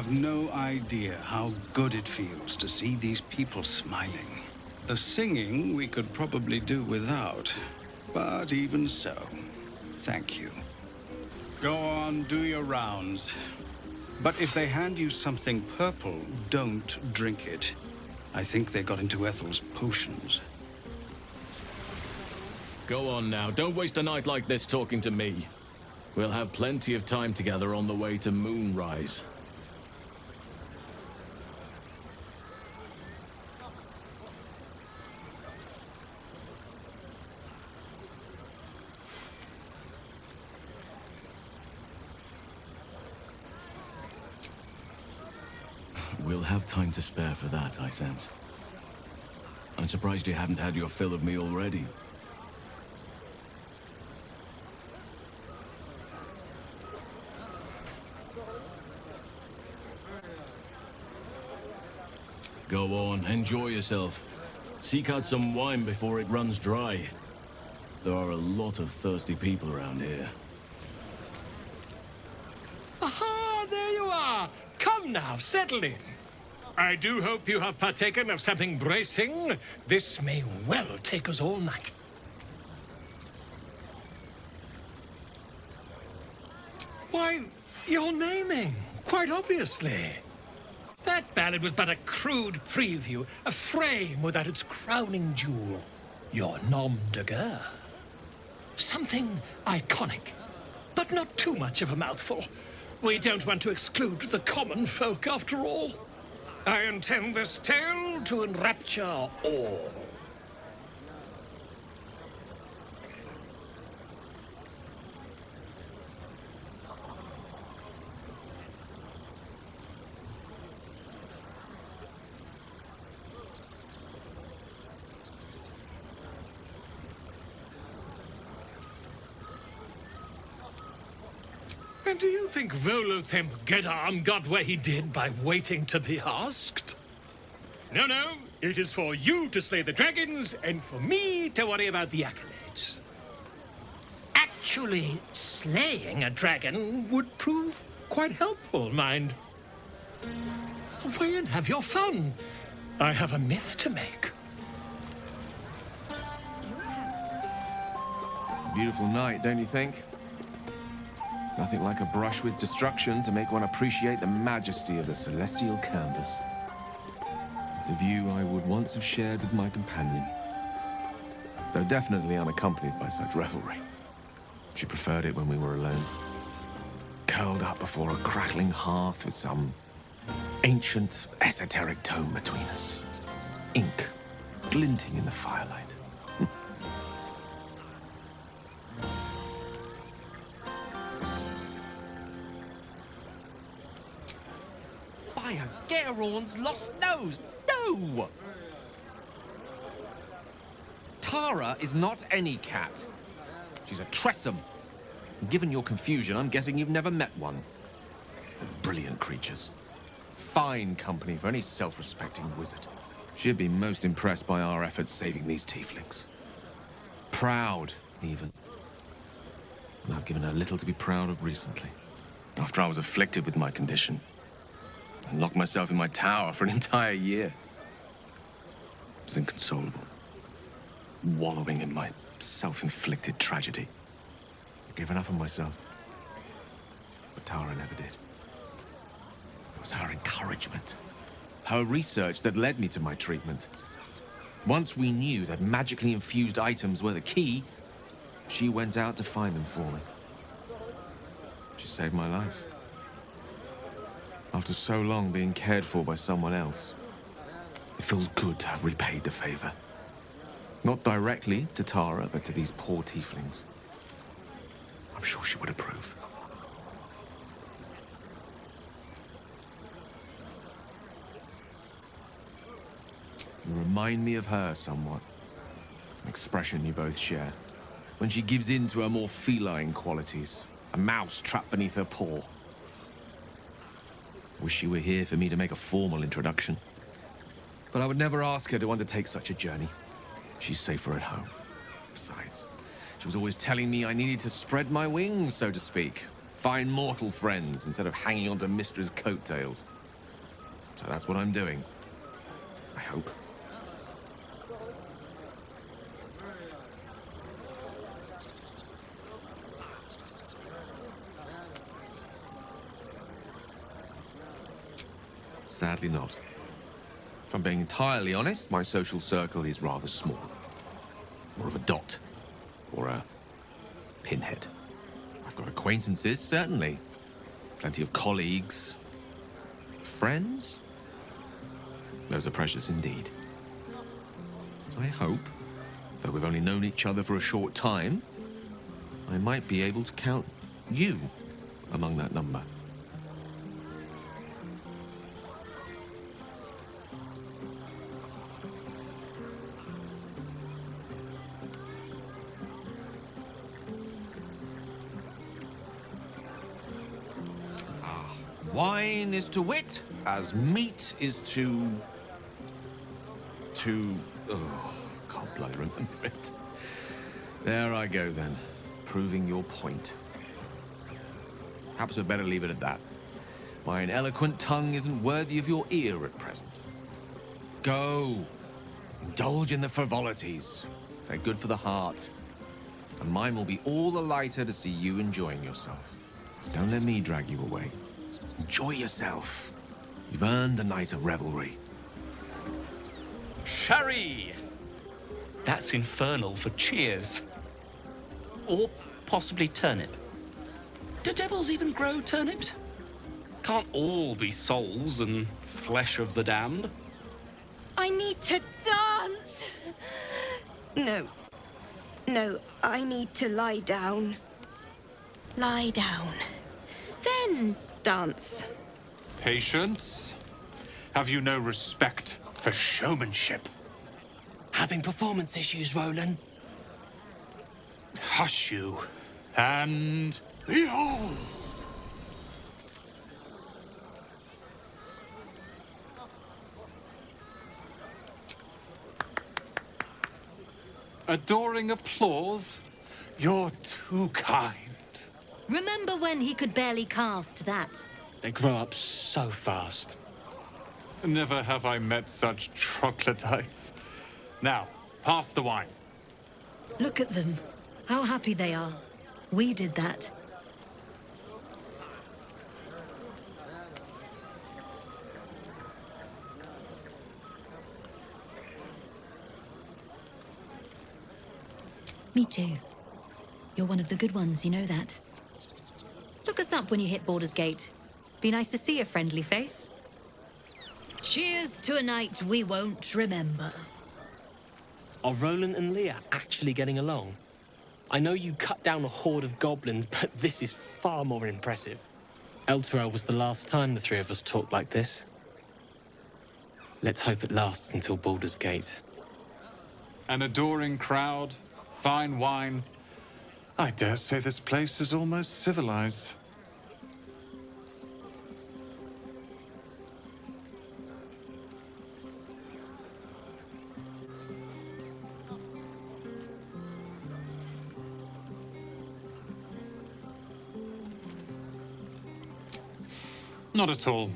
have no idea how good it feels to see these people smiling. The singing we could probably do without, but even so, thank you. Go on, do your rounds. But if they hand you something purple, don't drink it. I think they got into Ethel's potions. Go on now, don't waste a night like this talking to me. We'll have plenty of time together on the way to Moonrise. We'll have time to spare for that, I sense. I'm surprised you haven't had your fill of me already. Go on, enjoy yourself. Seek out some wine before it runs dry. There are a lot of thirsty people around here. Aha! There you are! Come now, settle in. I do hope you have partaken of something bracing. This may well take us all night. Why, you're naming, quite obviously. That ballad was but a crude preview, a frame without its crowning jewel. Your nom de guerre. Something iconic, but not too much of a mouthful. We don't want to exclude the common folk, after all. I intend this tale to enrapture all. And do you think Volo Gedam got where he did by waiting to be asked? No, no. It is for you to slay the dragons, and for me to worry about the accolades. Actually, slaying a dragon would prove quite helpful, mind. Away and have your fun. I have a myth to make. Beautiful night, don't you think? Nothing like a brush with destruction to make one appreciate the majesty of the celestial canvas. It's a view I would once have shared with my companion, though definitely unaccompanied by such revelry. She preferred it when we were alone, curled up before a crackling hearth with some ancient, esoteric tome between us. Ink glinting in the firelight. By a Garon's lost nose! No! Tara is not any cat. She's a Tressum. Given your confusion, I'm guessing you've never met one. Brilliant creatures. Fine company for any self-respecting wizard. She'd be most impressed by our efforts saving these tieflings. Proud, even. And I've given her little to be proud of recently. After I was afflicted with my condition, and locked myself in my tower for an entire year. I was inconsolable, wallowing in my self-inflicted tragedy. I'd given up on myself, but Tara never did. It was her encouragement, her research that led me to my treatment. Once we knew that magically infused items were the key, she went out to find them for me. She saved my life. After so long being cared for by someone else, it feels good to have repaid the favor. Not directly to Tara, but to these poor tieflings. I'm sure she would approve. You remind me of her somewhat. An expression you both share. When she gives in to her more feline qualities. A mouse trapped beneath her paw. Wish she were here for me to make a formal introduction. But I would never ask her to undertake such a journey. She's safer at home. Besides, she was always telling me I needed to spread my wings, so to speak, Find mortal friends instead of hanging onto Mistra's coattails. So that's what I'm doing. I hope. Sadly not. If I'm being entirely honest, my social circle is rather small. More of a dot. Or a pinhead. I've got acquaintances, certainly. Plenty of colleagues. Friends? Those are precious indeed. I hope, though we've only known each other for a short time, I might be able to count you among that number. Wine is to wit, as meat is to... Oh, can't bloody remember it. There I go then, proving your point. Perhaps we'd better leave it at that. My eloquent tongue isn't worthy of your ear at present. Go, indulge in the frivolities. They're good for the heart. And mine will be all the lighter to see you enjoying yourself. Don't let me drag you away. Enjoy yourself. You've earned a night of revelry. Sherry! That's infernal for cheers. Or possibly turnip. Do devils even grow turnips? Can't all be souls and flesh of the damned. I need to dance! No, I need to lie down. Lie down. Then dance. Patience? Have you no respect for showmanship? Having performance issues, Rolan? Hush you, and behold! Adoring applause? You're too kind. Remember when he could barely cast that? They grow up so fast. Never have I met such troglodytes. Now, pass the wine. Look at them. How happy they are. We did that. Me too. You're one of the good ones, you know that. Look us up when you hit Baldur's Gate. Be nice to see a friendly face. Cheers to a night we won't remember. Are Rolan and Leah actually getting along? I know you cut down a horde of goblins, but this is far more impressive. Elturel was the last time the three of us talked like this. Let's hope it lasts until Baldur's Gate. An adoring crowd, fine wine. I dare say this place is almost civilized. Not at all.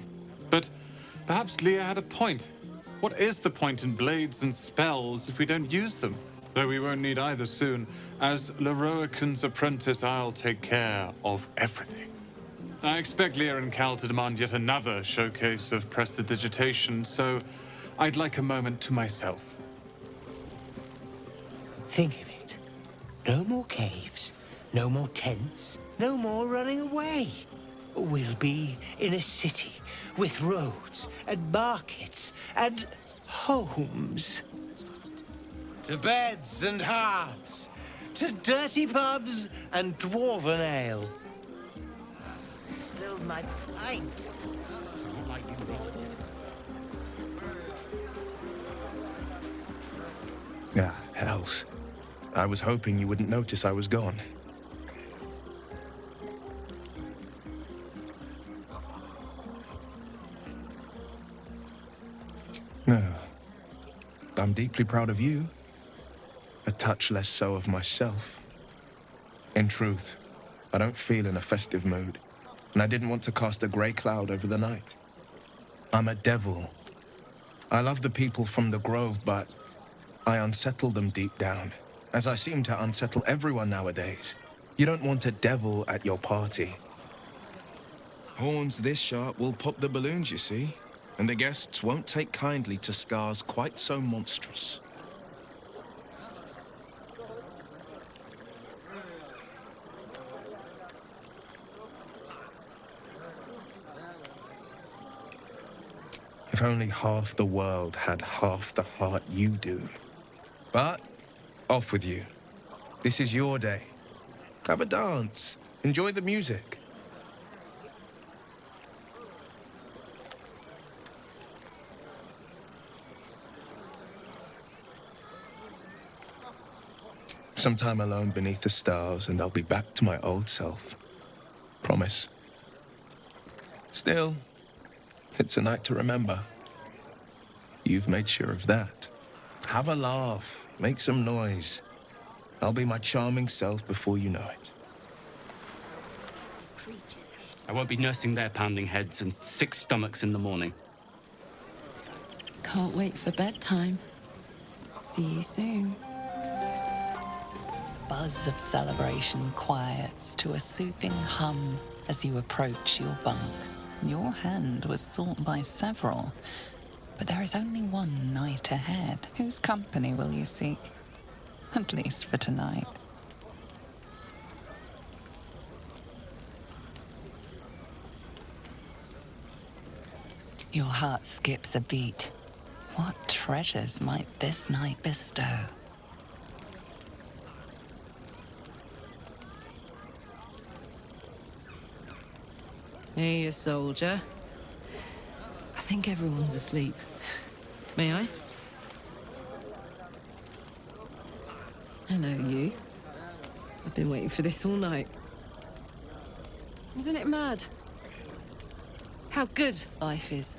But perhaps Leah had a point. What is the point in blades and spells if we don't use them? Though we won't need either soon. As Leroican's apprentice, I'll take care of everything. I expect Leah and Cal to demand yet another showcase of prestidigitation, so I'd like a moment to myself. Think of it. No more caves, no more tents, no more running away. We'll be in a city with roads and markets and homes. To beds and hearths, to dirty pubs and dwarven ale. Spilled my pint. Not like you needed it. Ah, hells. I was hoping you wouldn't notice I was gone. No. I'm deeply proud of you. A touch less so of myself. In truth, I don't feel in a festive mood, and I didn't want to cast a grey cloud over the night. I'm a devil. I love the people from the Grove, but I unsettle them deep down, as I seem to unsettle everyone nowadays. You don't want a devil at your party. Horns this sharp will pop the balloons, you see, and the guests won't take kindly to scars quite so monstrous. If only half the world had half the heart you do. But, off with you. This is your day. Have a dance. Enjoy the music. Some time alone beneath the stars, and I'll be back to my old self. Promise. Still, it's a night to remember. You've made sure of that. Have a laugh. Make some noise. I'll be my charming self before you know it. I won't be nursing their pounding heads and sick stomachs in the morning. Can't wait for bedtime. See you soon. Buzz of celebration quiets to a soothing hum as you approach your bunk. Your hand was sought by several, but there is only one night ahead. Whose company will you seek? At least for tonight. Your heart skips a beat. What treasures might this night bestow? Hey, soldier. I think everyone's asleep. May I? Hello, you. I've been waiting for this all night. Isn't it mad? How good life is.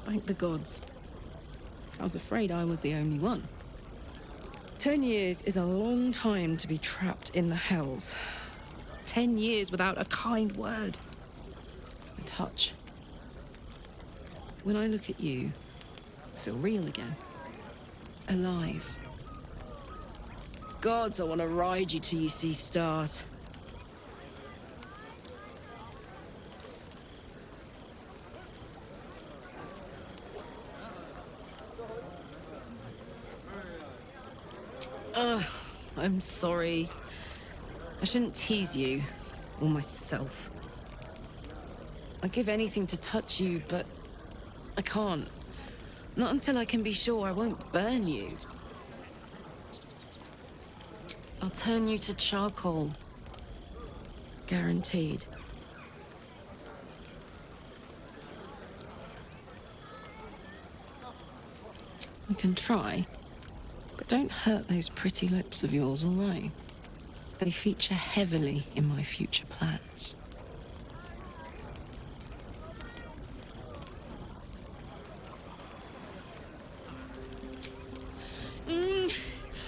Thank the gods. I was afraid I was the only one. 10 years is a long time to be trapped in the hells. 10 years without a kind word. A touch. When I look at you, I feel real again. Alive. Gods, I want to ride you till you see stars. I'm sorry. I shouldn't tease you, or myself. I'd give anything to touch you, but I can't. Not until I can be sure I won't burn you. I'll turn you to charcoal. Guaranteed. You can try. But don't hurt those pretty lips of yours, all right? They feature heavily in my future plans.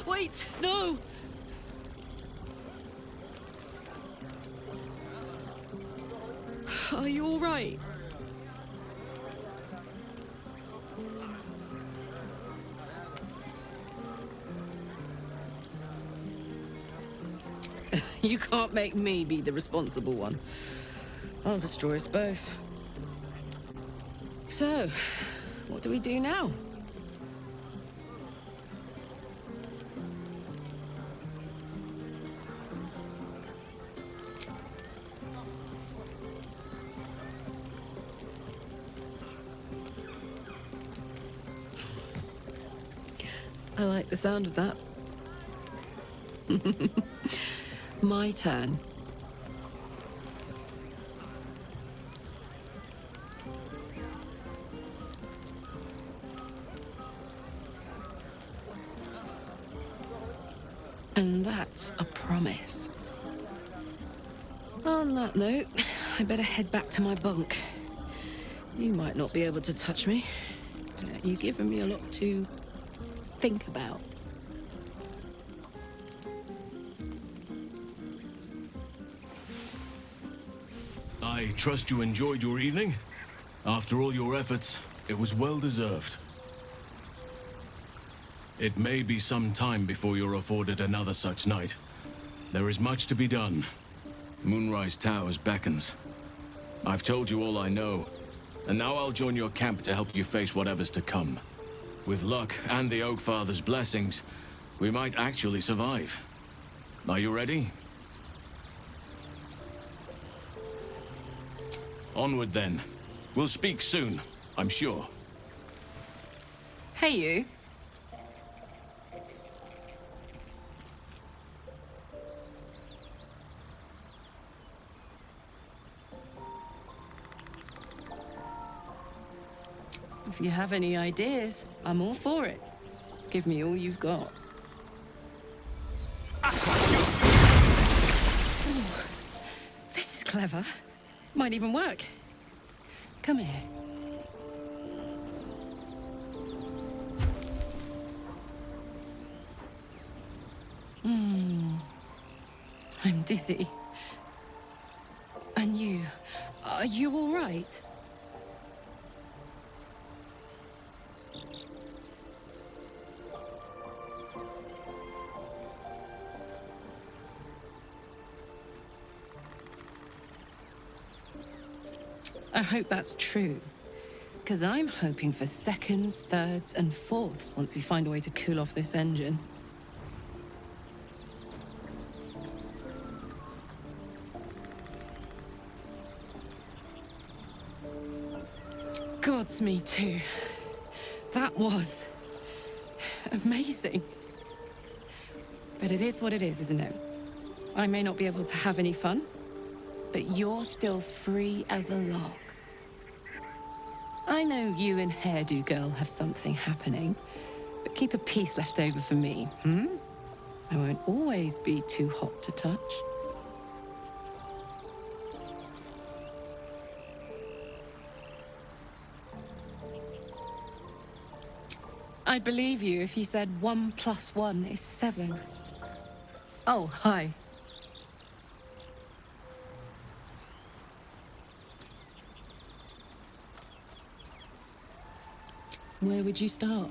Wait, no! Are you all right? You can't make me be the responsible one. I'll destroy us both. So, what do we do now? I like the sound of that. My turn. And that's a promise. On that note, I better head back to my bunk. You might not be able to touch me. You've given me a lot to think about. I trust you enjoyed your evening. After all your efforts, it was well deserved. It may be some time before you're afforded another such night. There is much to be done. Moonrise Towers beckons. I've told you all I know, and now I'll join your camp to help you face whatever's to come. With luck and the Oak Father's blessings, we might actually survive. Are you ready? Onward then. We'll speak soon, I'm sure. Hey, you. If you have any ideas, I'm all for it. Give me all you've got. Oh, this is clever. Might even work. Come here. I'm dizzy. And you? Are you all right? I hope that's true. Because I'm hoping for seconds, thirds, and fourths once we find a way to cool off this engine. Gods, me too. That was amazing. But it is what it is, isn't it? I may not be able to have any fun, but you're still free as a lark. I know you and Hairdo Girl have something happening, but keep a piece left over for me, hmm? I won't always be too hot to touch. I'd believe you if you said 1 + 1 is 7. Oh, hi. Where would you start?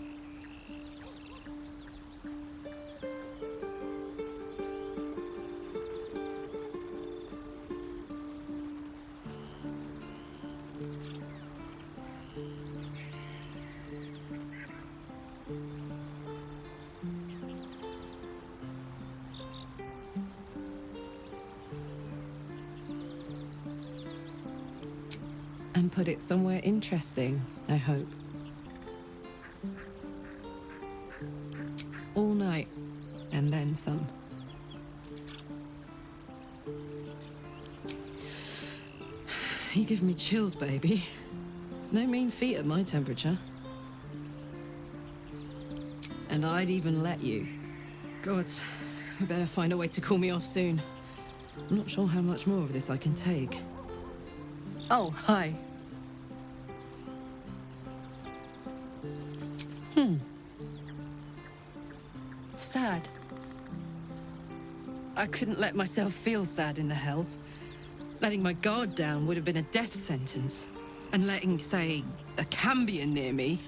And put it somewhere interesting, I hope. All night, and then some. You give me chills, baby. No mean feat at my temperature. And I'd even let you. God, we better find a way to cool me off soon. I'm not sure how much more of this I can take. Oh, hi. Sad. I couldn't let myself feel sad in the Hells. Letting my guard down would have been a death sentence. And letting, say, a Cambion near me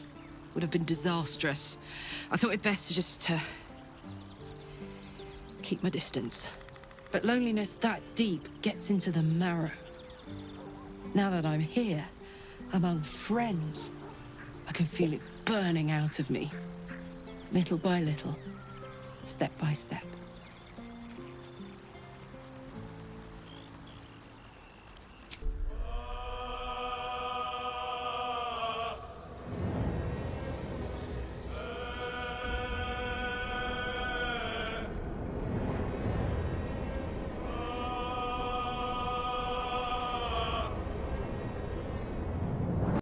would have been disastrous. I thought it best to keep my distance. But loneliness that deep gets into the marrow. Now that I'm here, among friends, I can feel it burning out of me. Little by little. Step by step.